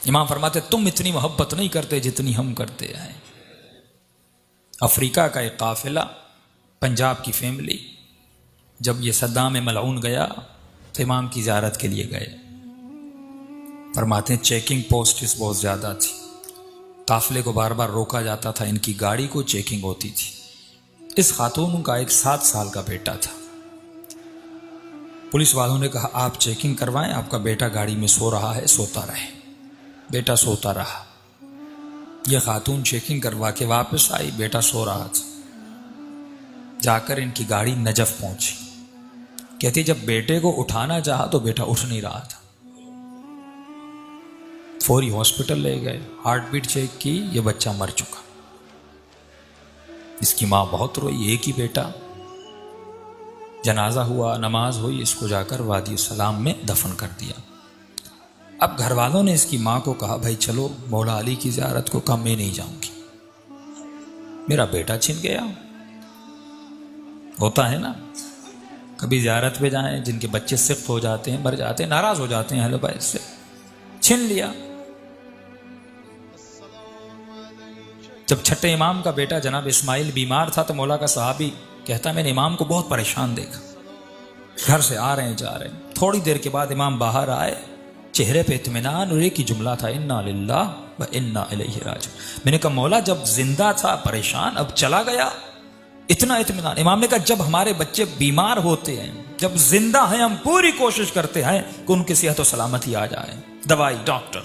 इमाम फरमाते तुम इतनी मोहब्बत नहीं करते जितनी हम करते हैं। अफ्रीका का एक काफिला, पंजाब की फैमिली, जब ये सद्दाम मलऊन गया तो इमाम की ज़ियारत के लिए गए। फरमाते हैं चेकिंग पोस्ट्स बहुत ज़्यादा थी, काफिले को बार बार रोका जाता था, इनकी गाड़ी को चेकिंग होती थी। इस खातून का एक 7 साल का बेटा था। पुलिस वालों ने कहा आप चेकिंग करवाएं, आपका बेटा गाड़ी में सो रहा है, सोता रहे। बेटा सोता रहा। यह खातून चेकिंग करवा के वापस आई, बेटा सो रहा था। जाकर इनकी गाड़ी नजफ पहुंची। कहती जब बेटे को उठाना चाहा तो बेटा उठ नहीं रहा था। फौरी हॉस्पिटल ले गए, हार्ट बीट चेक की, यह बच्चा मर चुका। इसकी मां बहुत रोई, एक ही बेटा। जनाजा हुआ, नमाज हुई, इसको जाकर वादी सलाम में दफन कर दिया। अब घर वालों ने इसकी मां को कहा भाई चलो मौला अली की ज़ियारत को। कहा मैं नहीं जाऊंगी, मेरा बेटा छिन गया। होता है ना, कभी ज़ियारत पे जाएं, जिनके बच्चे सिफ्त हो जाते हैं, मर जाते हैं, नाराज हो जाते हैं अहले बैत से, छिन लिया। जब छठे इमाम का बेटा जनाब इस्माइल बीमार था तो मौला का सहाबी कहता मैंने इमाम को बहुत परेशान देखा, घर से आ रहे हैं जा रहे हैं। थोड़ी देर के बाद इमाम बाहर आए, चेहरे पे इत्मीनान, और एक ही जुमला था इन्ना लिल्लाह व इन्ना इलैहि राजिऊन। मैंने कहा मौला जब जिंदा था परेशान, अब चला गया इतना इत्मीनान। इमाम ने कहा जब हमारे बच्चे बीमार होते हैं, जब जिंदा हैं, हम पूरी कोशिश करते हैं कि उनकी सेहत और सलामती आ जाए, दवाई डॉक्टर,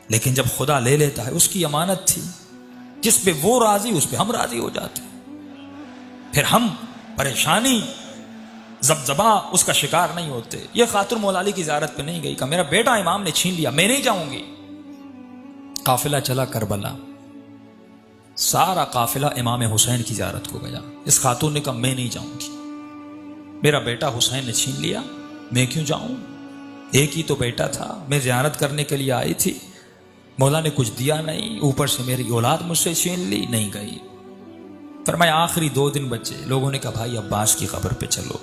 लेकिन जब खुदा ले लेता है, उसकी अमानत थी, जिस पे वो राजी उस पे हम राजी हो जाते। फिर हम परेशानी जबजबा उसका शिकार नहीं होते। ये खातून मौला अली की ज़ियारत पे नहीं गई, कहा मेरा बेटा इमाम ने छीन लिया, मैं नहीं जाऊंगी। काफिला चला करबला, सारा काफिला इमाम हुसैन की ज़ियारत को गया। इस खातून ने कहा मैं नहीं जाऊंगी, मेरा बेटा हुसैन ने छीन लिया, मैं क्यों जाऊं, एक ही तो बेटा था, मैं ज़ियारत करने के लिए आई थी, मौला ने कुछ दिया नहीं, ऊपर से मेरी औलाद मुझसे छीन ली, नहीं गई। फरमाया आखिरी 2 दिन बचे। लोगों ने कहा भाई अब्बास की कब्र पे चलो,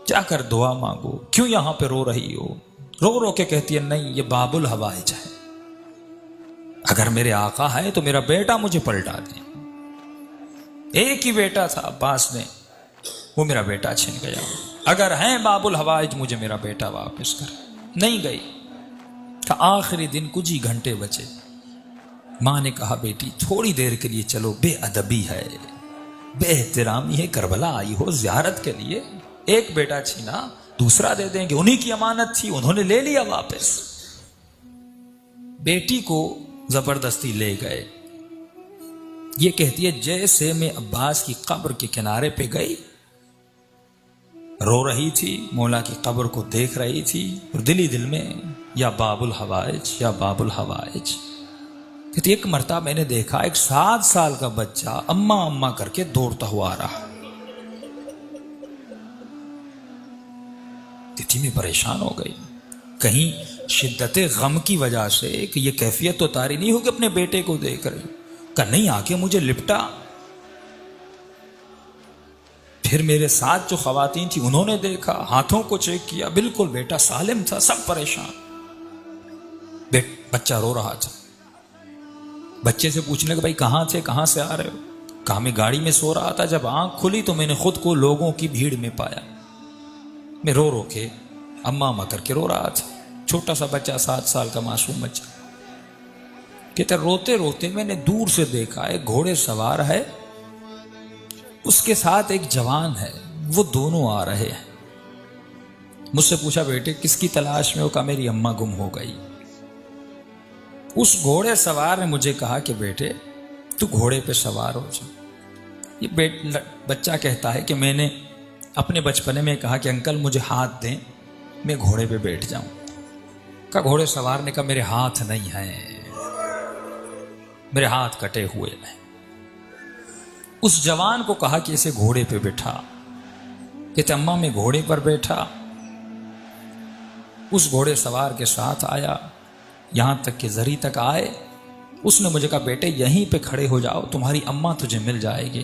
जाकर दुआ मांगो, क्यों यहां पे रो रही हो। रो रो के कहती है नहीं ये बाबुल हवाइज है, अगर मेरे आका है तो मेरा बेटा मुझे पलटा दे। एक ही बेटा था अब्बास ने, वो मेरा बेटा छिन गया, अगर है बाबुल हवाइज मुझे मेरा बेटा वापस कर। नहीं गई। आखिरी दिन कुछ ही घंटे बचे। मां ने कहा बेटी थोड़ी देर के लिए चलो, बेअदबी है, बेएहतरामी है, करबला आई हो ज़ियारत के लिए, एक बेटा छीना दूसरा दे देंगे, उन्हीं की अमानत थी, उन्होंने ले लिया वापस। बेटी को जबरदस्ती ले गए। ये कहती है जैसे मैं अब्बास की कब्र के किनारे पे गई, रो रही थी, मौला की कब्र को देख रही थी, और दिल ही दिल में या बाबुल हवाइज या बाबुल हवाइज। कहती एक मरतबा मैंने देखा एक 7 साल का बच्चा अम्मा अम्मा करके दौड़ता हुआ आ रहा। तिथि में परेशान हो गई, कहीं शिद्दत गम की वजह से कि ये कैफियत तो तारी नहीं होगी अपने बेटे को देख रही। कहा नहीं, आके मुझे लिपटा। फिर मेरे साथ जो खवातीन थी उन्होंने देखा, हाथों को चेक किया, बिल्कुल बेटा सालिम था, सब परेशान। बच्चा रो रहा था। बच्चे से पूछने लगे भाई कहां थे, कहां से आ रहे हो। कहा मैं गाड़ी में सो रहा था, जब आंख खुली तो मैंने खुद को लोगों की भीड़ में पाया। मैं रो रो के अम्मा अम्मा करके रो रहा था। छोटा सा बच्चा, 7 साल का मासूम बच्चा। कहते रोते रोते मैंने दूर से देखा एक घोड़े सवार है, उसके साथ एक जवान है, वो दोनों आ रहे हैं। मुझसे पूछा बेटे किसकी तलाश में हो। कहा मेरी अम्मा गुम हो गई। उस घोड़े सवार ने मुझे कहा कि बेटे तू घोड़े पे सवार हो जा। ये बच्चा कहता है कि मैंने अपने बचपने में कहा कि अंकल मुझे हाथ दें, मैं घोड़े पे बैठ जाऊं। का घोड़े सवार ने कहा मेरे हाथ नहीं हैं, मेरे हाथ कटे हुए हैं। उस जवान को कहा कि इसे घोड़े पे बैठा। कहते अम्मा मैं घोड़े पर बैठा, उस घोड़े सवार के साथ आया, यहां तक कि जरी तक आए। उसने मुझे कहा बेटे यहीं पे खड़े हो जाओ, तुम्हारी अम्मा तुझे मिल जाएगी।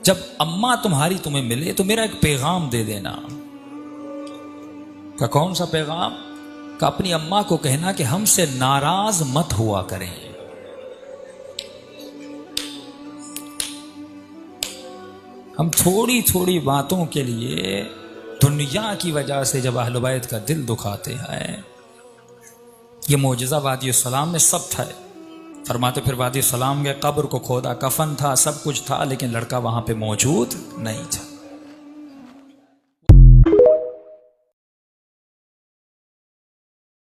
जब अम्मा तुम्हारी तुम्हें मिले तो मेरा एक पैगाम दे देना। का कौन सा पैगाम। कि अपनी अम्मा को कहना कि हमसे नाराज मत हुआ करें। हम थोड़ी थोड़ी बातों के लिए दुनिया की वजह से जब अहले बैत का दिल दुखाते हैं। ये मौजज़ा वादी सलाम में सब था। फरमाते फिर वादी सलाम के कब्र को खोदा, कफन था, सब कुछ था, लेकिन लड़का वहां पे मौजूद नहीं था।